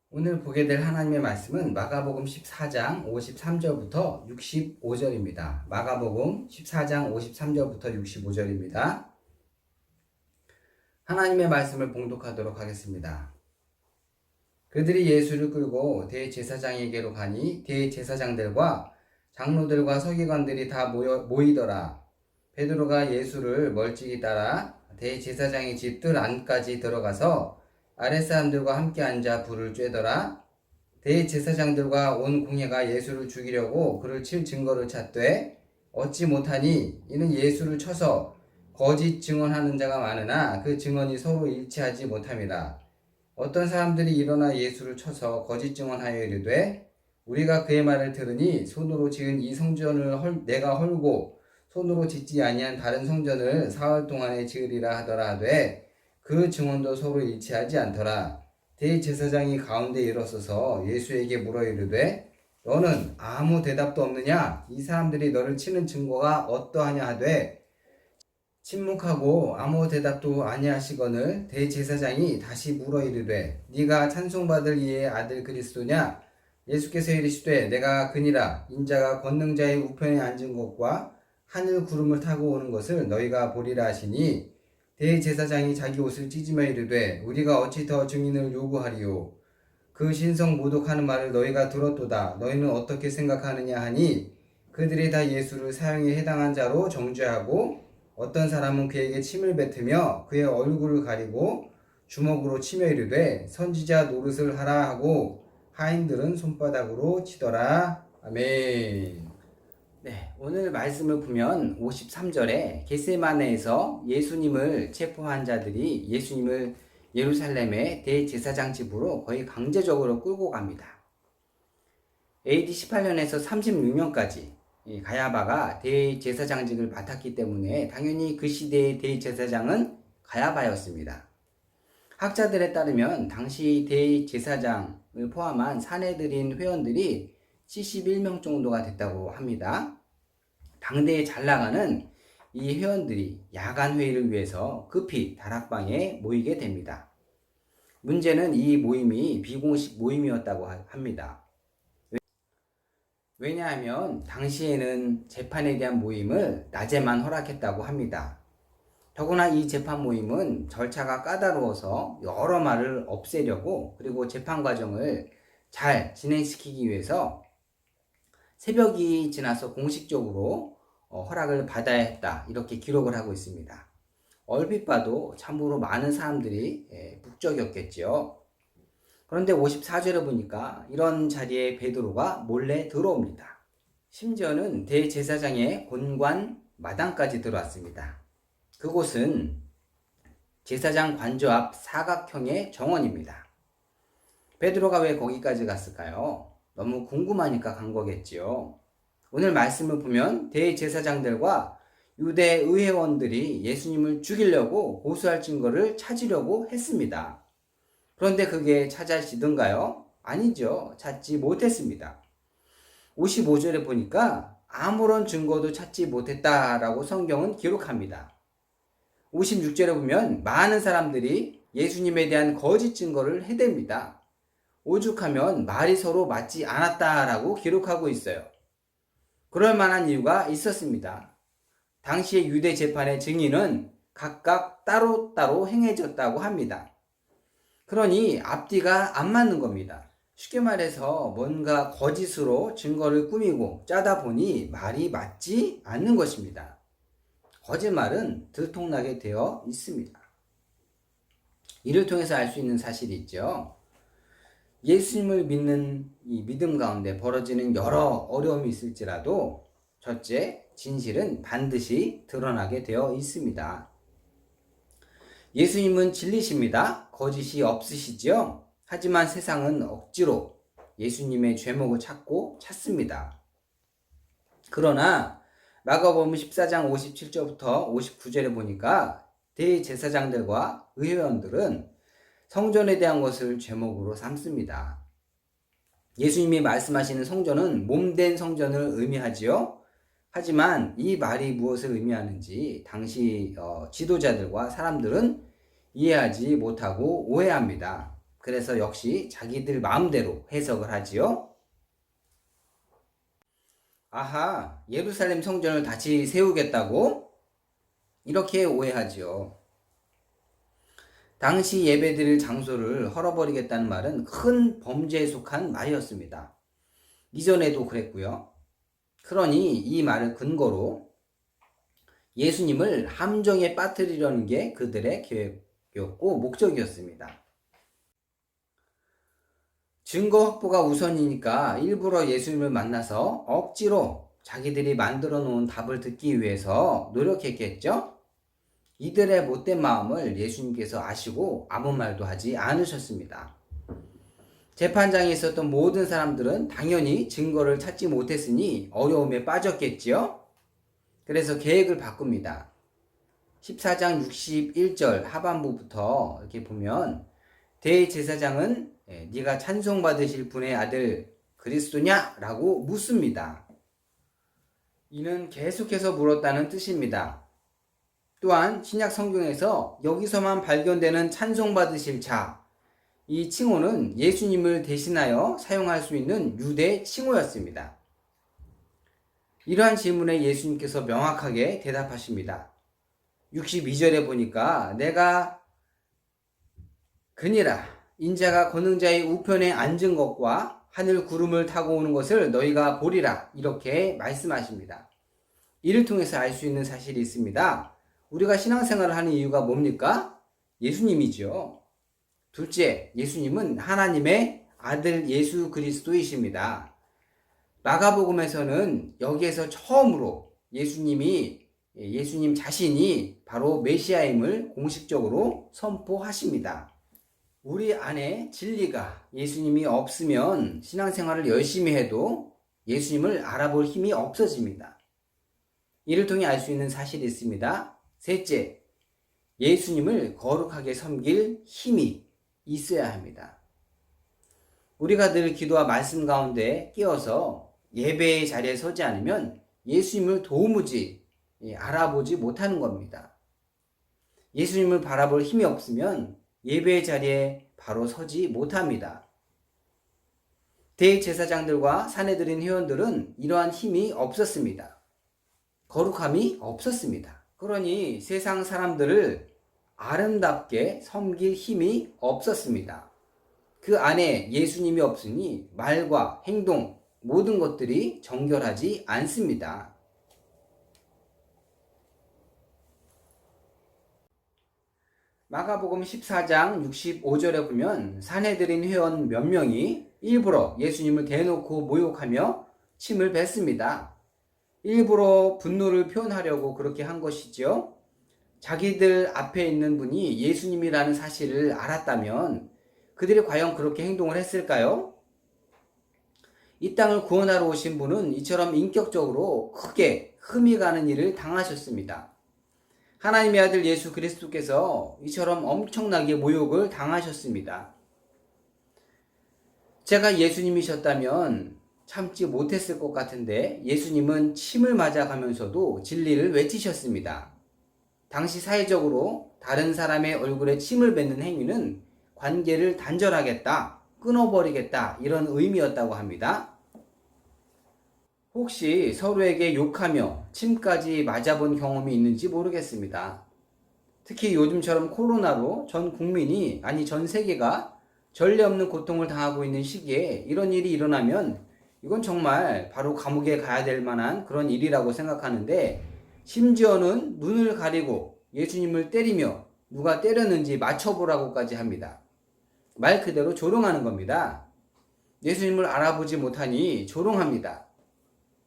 오늘 보게 될 하나님의 말씀은 마가복음 14장 53절부터 65절입니다. 마가복음 14장 53절부터 65절입니다. 하나님의 말씀을 봉독하도록 하겠습니다. 그들이 예수를 끌고 대제사장에게로 가니 대제사장들과 장로들과 서기관들이 다 모이더라. 베드로가 예수를 멀찍이 따라 대제사장의 집 뜰 안까지 들어가서 아랫사람들과 함께 앉아 불을 쬐더라. 대제사장들과 온 공회가 예수를 죽이려고 그를 칠 증거를 찾되 얻지 못하니 이는 예수를 쳐서 거짓 증언하는 자가 많으나 그 증언이 서로 일치하지 못함이라. 어떤 사람들이 일어나 예수를 쳐서 거짓 증언하여 이르되 우리가 그의 말을 들으니 손으로 지은 이 성전을 내가 헐고 손으로 짓지 아니한 다른 성전을 사흘 동안에 지으리라 하더라 하되 그 증언도 서로 일치하지 않더라. 대제사장이 가운데 일어서서 예수에게 물어 이르되 너는 아무 대답도 없느냐? 이 사람들이 너를 치는 증거가 어떠하냐 하되 침묵하고 아무 대답도 아니하시거늘 대제사장이 다시 물어 이르되 네가 찬송받을 이의 아들 그리스도냐? 예수께서 이르시되 내가 그니라. 인자가 권능자의 우편에 앉은 것과 하늘 구름을 타고 오는 것을 너희가 보리라 하시니 대제사장이 자기 옷을 찢으며 이르되 우리가 어찌 더 증인을 요구하리요? 그 신성 모독하는 말을 너희가 들었도다. 너희는 어떻게 생각하느냐 하니 그들이 다 예수를 사형에 해당한 자로 정죄하고 어떤 사람은 그에게 침을 뱉으며 그의 얼굴을 가리고 주먹으로 치며 이르되 선지자 노릇을 하라 하고 하인들은 손바닥으로 치더라. 아멘. 네, 오늘 말씀을 보면 53절에 겟세마네에서 예수님을 체포한 자들이 예수님을 예루살렘의 대제사장 집으로 거의 강제적으로 끌고 갑니다. AD 18년에서 36년까지 가야바가 대제사장직을 맡았기 때문에 당연히 그 시대의 대제사장은 가야바였습니다. 학자들에 따르면 당시 대제사장을 포함한 사내들인 회원들이 71명 정도가 됐다고 합니다. 당대에 잘 나가는 이 회원들이 야간 회의를 위해서 급히 다락방에 모이게 됩니다. 문제는 이 모임이 비공식 모임이었다고 합니다. 왜냐하면 당시에는 재판에 대한 모임을 낮에만 허락했다고 합니다. 더구나 이 재판 모임은 절차가 까다로워서 여러 말을 없애려고 그리고 재판 과정을 잘 진행시키기 위해서 새벽이 지나서 공식적으로 허락을 받아야 했다 이렇게 기록을 하고 있습니다. 얼핏 봐도 참으로 많은 사람들이 북적였겠죠. 그런데 54절에 보니까 이런 자리에 베드로가 몰래 들어옵니다. 심지어는 대제사장의 본관 마당까지 들어왔습니다. 그곳은 제사장 관저 앞 사각형의 정원입니다. 베드로가 왜 거기까지 갔을까요? 너무 궁금하니까 간 거겠지요. 오늘 말씀을 보면 대제사장들과 유대 의회원들이 예수님을 죽이려고 고소할 증거를 찾으려고 했습니다. 그런데 그게 찾아지던가요? 아니죠. 찾지 못했습니다. 55절에 보니까 아무런 증거도 찾지 못했다라고 성경은 기록합니다. 56절에 보면 많은 사람들이 예수님에 대한 거짓 증거를 해댑니다. 오죽하면 말이 서로 맞지 않았다라고 기록하고 있어요. 그럴 만한 이유가 있었습니다. 당시의 유대 재판의 증인은 각각 따로따로 행해졌다고 합니다. 그러니 앞뒤가 안 맞는 겁니다. 쉽게 말해서 뭔가 거짓으로 증거를 꾸미고 짜다 보니 말이 맞지 않는 것입니다. 거짓말은 들통나게 되어 있습니다. 이를 통해서 알 수 있는 사실이 있죠. 예수님을 믿는 이 믿음 가운데 벌어지는 여러 어려움이 있을지라도 첫째, 진실은 반드시 드러나게 되어 있습니다. 예수님은 진리십니다. 거짓이 없으시죠? 하지만 세상은 억지로 예수님의 죄목을 찾습니다. 그러나 마가복음 14장 57절부터 59절에 보니까 대제사장들과 의회원들은 성전에 대한 것을 죄목으로 삼습니다. 예수님이 말씀하시는 성전은 몸된 성전을 의미하지요. 하지만 이 말이 무엇을 의미하는지 당시 지도자들과 사람들은 이해하지 못하고 오해합니다. 그래서 역시 자기들 마음대로 해석을 하지요. 아하, 예루살렘 성전을 다시 세우겠다고? 이렇게 오해하지요. 당시 예배드릴 장소를 헐어버리겠다는 말은 큰 범죄에 속한 말이었습니다. 이전에도 그랬고요. 그러니 이 말을 근거로 예수님을 함정에 빠뜨리려는 게 그들의 계획이었고 목적이었습니다. 증거 확보가 우선이니까 일부러 예수님을 만나서 억지로 자기들이 만들어 놓은 답을 듣기 위해서 노력했겠죠? 이들의 못된 마음을 예수님께서 아시고 아무 말도 하지 않으셨습니다. 재판장에 있었던 모든 사람들은 당연히 증거를 찾지 못했으니 어려움에 빠졌겠지요? 그래서 계획을 바꿉니다. 14장 61절 하반부부터 이렇게 보면 대제사장은 네가 찬송받으실 분의 아들 그리스도냐? 라고 묻습니다. 이는 계속해서 물었다는 뜻입니다. 또한 신약 성경에서 여기서만 발견되는 찬송받으실 자, 이 칭호는 예수님을 대신하여 사용할 수 있는 유대 칭호였습니다. 이러한 질문에 예수님께서 명확하게 대답하십니다. 62절에 보니까 내가 그니라 인자가 권능자의 우편에 앉은 것과 하늘 구름을 타고 오는 것을 너희가 보리라 이렇게 말씀하십니다. 이를 통해서 알 수 있는 사실이 있습니다. 우리가 신앙생활을 하는 이유가 뭡니까? 예수님이죠. 둘째, 예수님은 하나님의 아들 예수 그리스도이십니다. 마가복음에서는 여기에서 처음으로 예수님 자신이 바로 메시아임을 공식적으로 선포하십니다. 우리 안에 진리가 예수님이 없으면 신앙생활을 열심히 해도 예수님을 알아볼 힘이 없어집니다. 이를 통해 알 수 있는 사실이 있습니다. 셋째, 예수님을 거룩하게 섬길 힘이 있어야 합니다. 우리가 늘 기도와 말씀 가운데 끼어서 예배의 자리에 서지 않으면 예수님을 도무지 알아보지 못하는 겁니다. 예수님을 바라볼 힘이 없으면 예배의 자리에 바로 서지 못합니다. 대제사장들과 사내들인 회원들은 이러한 힘이 없었습니다. 거룩함이 없었습니다. 그러니 세상 사람들을 아름답게 섬길 힘이 없었습니다. 그 안에 예수님이 없으니 말과 행동, 모든 것들이 정결하지 않습니다. 마가복음 14장 65절에 보면 사내들인 회원 몇 명이 일부러 예수님을 대놓고 모욕하며 침을 뱉습니다. 일부러 분노를 표현하려고 그렇게 한 것이죠. 자기들 앞에 있는 분이 예수님이라는 사실을 알았다면 그들이 과연 그렇게 행동을 했을까요? 이 땅을 구원하러 오신 분은 이처럼 인격적으로 크게 흠이 가는 일을 당하셨습니다. 하나님의 아들 예수 그리스도께서 이처럼 엄청나게 모욕을 당하셨습니다. 제가 예수님이셨다면 참지 못했을 것 같은데 예수님은 침을 맞아가면서도 진리를 외치셨습니다. 당시 사회적으로 다른 사람의 얼굴에 침을 뱉는 행위는 관계를 단절하겠다, 끊어버리겠다 이런 의미였다고 합니다. 혹시 서로에게 욕하며 침까지 맞아본 경험이 있는지 모르겠습니다. 특히 요즘처럼 코로나로 전 국민이 전 세계가 전례 없는 고통을 당하고 있는 시기에 이런 일이 일어나면 이건 정말 바로 감옥에 가야 될 만한 그런 일이라고 생각하는데 심지어는 눈을 가리고 예수님을 때리며 누가 때렸는지 맞춰보라고까지 합니다. 말 그대로 조롱하는 겁니다. 예수님을 알아보지 못하니 조롱합니다.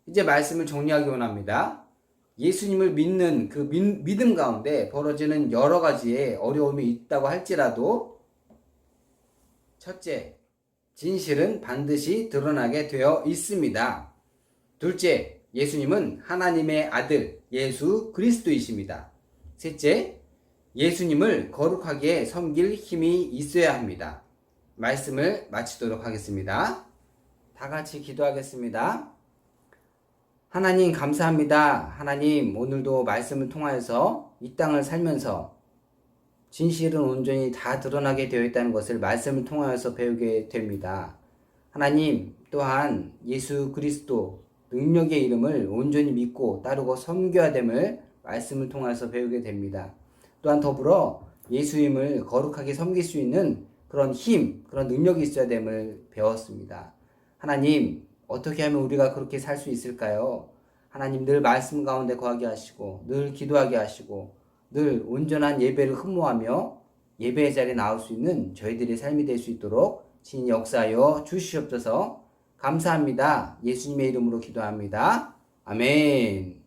이제 말씀을 정리하기 원합니다. 예수님을 믿는 그 믿음 가운데 벌어지는 여러 가지의 어려움이 있다고 할지라도 첫째, 진실은 반드시 드러나게 되어 있습니다. 둘째, 예수님은 하나님의 아들 예수 그리스도이십니다. 셋째, 예수님을 거룩하게 섬길 힘이 있어야 합니다. 말씀을 마치도록 하겠습니다. 다 같이 기도하겠습니다. 하나님 감사합니다. 하나님 오늘도 말씀을 통하여서 이 땅을 살면서 진실은 온전히 다 드러나게 되어 있다는 것을 말씀을 통하여서 배우게 됩니다. 하나님 또한 예수 그리스도 능력의 이름을 온전히 믿고 따르고 섬겨야 됨을 말씀을 통해서 배우게 됩니다. 또한 더불어 예수님을 거룩하게 섬길 수 있는 그런 힘, 그런 능력이 있어야 됨을 배웠습니다. 하나님, 어떻게 하면 우리가 그렇게 살 수 있을까요? 하나님 늘 말씀 가운데 거하게 하시고 늘 기도하게 하시고 늘 온전한 예배를 흠모하며 예배의 자리에 나올 수 있는 저희들의 삶이 될 수 있도록 친히 역사하여 주시옵소서. 감사합니다. 예수님의 이름으로 기도합니다. 아멘.